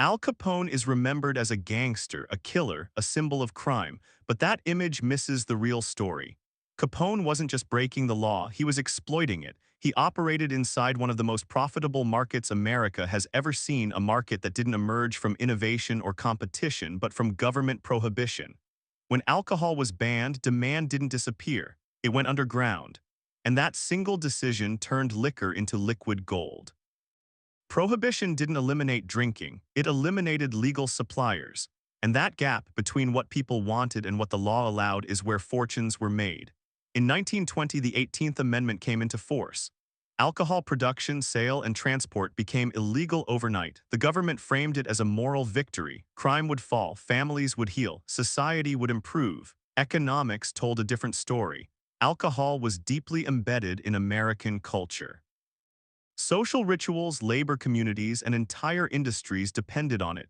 Al Capone is remembered as a gangster, a killer, a symbol of crime, but that image misses the real story. Capone wasn't just breaking the law, he was exploiting it. He operated inside one of the most profitable markets America has ever seen, a market that didn't emerge from innovation or competition, but from government prohibition. When alcohol was banned, demand didn't disappear. It went underground. And that single decision turned liquor into liquid gold. Prohibition didn't eliminate drinking, it eliminated legal suppliers. And that gap between what people wanted and what the law allowed is where fortunes were made. In 1920, the 18th Amendment came into force. Alcohol production, sale, and transport became illegal overnight. The government framed it as a moral victory. Crime would fall, families would heal, society would improve. Economics told a different story. Alcohol was deeply embedded in American culture. Social rituals, labor communities, and entire industries depended on it.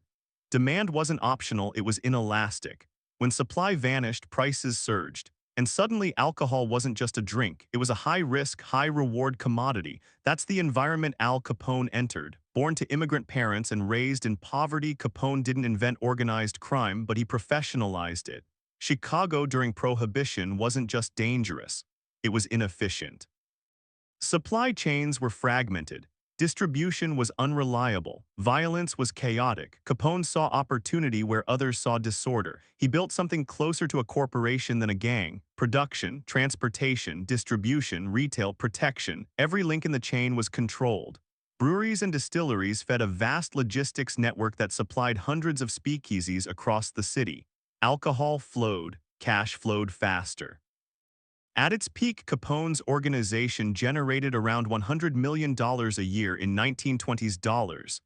Demand wasn't optional, it was inelastic. When supply vanished, prices surged. And suddenly alcohol wasn't just a drink, it was a high-risk, high-reward commodity. That's the environment Al Capone entered. Born to immigrant parents and raised in poverty, Capone didn't invent organized crime, but he professionalized it. Chicago during Prohibition wasn't just dangerous, it was inefficient. Supply chains were fragmented. Distribution was unreliable. Violence was chaotic. Capone saw opportunity where others saw disorder. He built something closer to a corporation than a gang. Production, transportation, distribution, retail, protection. Every link in the chain was controlled. Breweries and distilleries fed a vast logistics network that supplied hundreds of speakeasies across the city. Alcohol flowed. Cash flowed faster. At its peak, Capone's organization generated around $100 million a year in 1920s dollars.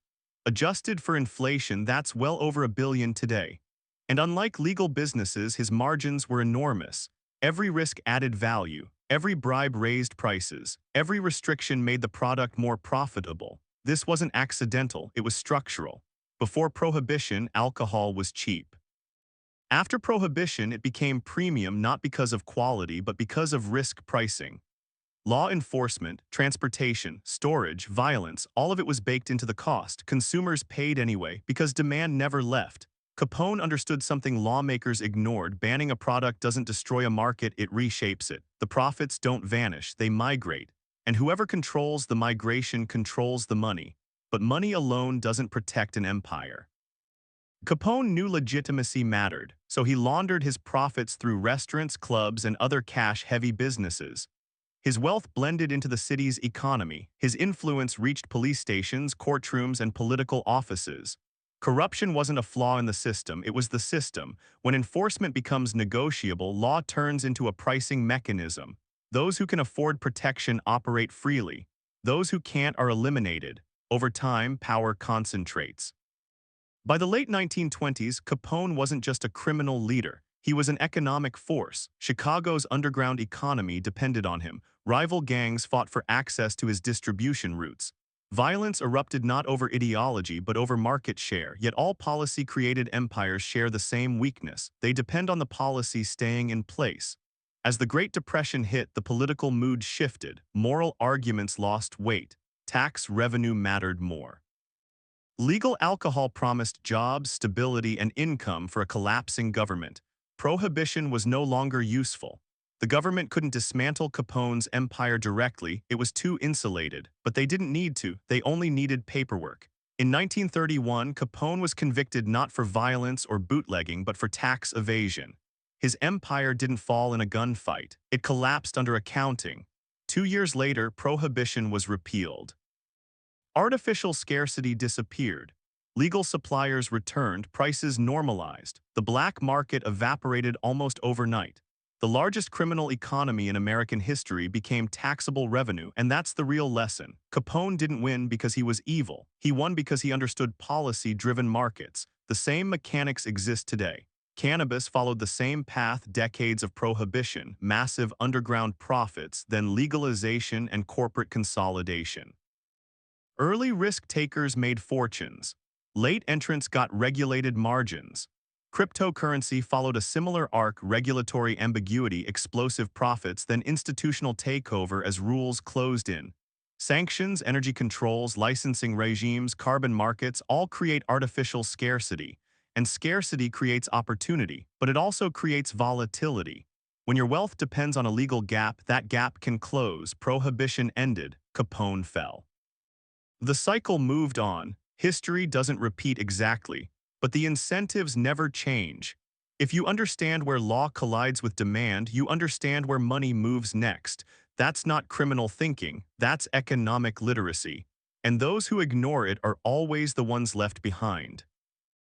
Adjusted for inflation, that's well over $1 billion today. And unlike legal businesses, his margins were enormous. Every risk added value, every bribe raised prices, every restriction made the product more profitable. This wasn't accidental, it was structural. Before Prohibition, alcohol was cheap. After Prohibition, it became premium not because of quality but because of risk pricing. Law enforcement, transportation, storage, violence, all of it was baked into the cost. Consumers paid anyway because demand never left. Capone understood something lawmakers ignored. Banning a product doesn't destroy a market, it reshapes it. The profits don't vanish, they migrate. And whoever controls the migration controls the money. But money alone doesn't protect an empire. Capone knew legitimacy mattered, so he laundered his profits through restaurants, clubs, and other cash-heavy businesses. His wealth blended into the city's economy. His influence reached police stations, courtrooms, and political offices. Corruption wasn't a flaw in the system, it was the system. When enforcement becomes negotiable, law turns into a pricing mechanism. Those who can afford protection operate freely. Those who can't are eliminated. Over time, power concentrates. By the late 1920s, Capone wasn't just a criminal leader. He was an economic force. Chicago's underground economy depended on him. Rival gangs fought for access to his distribution routes. Violence erupted not over ideology but over market share, yet all policy-created empires share the same weakness. They depend on the policy staying in place. As the Great Depression hit, the political mood shifted. Moral arguments lost weight. Tax revenue mattered more. Legal alcohol promised jobs, stability, and income for a collapsing government. Prohibition was no longer useful. The government couldn't dismantle Capone's empire directly, it was too insulated. But they didn't need to, they only needed paperwork. In 1931, Capone was convicted not for violence or bootlegging, but for tax evasion. His empire didn't fall in a gunfight, it collapsed under accounting. 2 years later, Prohibition was repealed. Artificial scarcity disappeared. Legal suppliers returned, prices normalized. The black market evaporated almost overnight. The largest criminal economy in American history became taxable revenue, and that's the real lesson. Capone didn't win because he was evil. He won because he understood policy-driven markets. The same mechanics exist today. Cannabis followed the same path: decades of prohibition, massive underground profits, then legalization and corporate consolidation. Early risk-takers made fortunes. Late entrants got regulated margins. Cryptocurrency followed a similar arc: regulatory ambiguity, explosive profits, then institutional takeover as rules closed in. Sanctions, energy controls, licensing regimes, carbon markets all create artificial scarcity. And scarcity creates opportunity, but it also creates volatility. When your wealth depends on a legal gap, that gap can close. Prohibition ended. Capone fell. The cycle moved on. History doesn't repeat exactly, but the incentives never change. If you understand where law collides with demand, you understand where money moves next. That's not criminal thinking, that's economic literacy. And those who ignore it are always the ones left behind.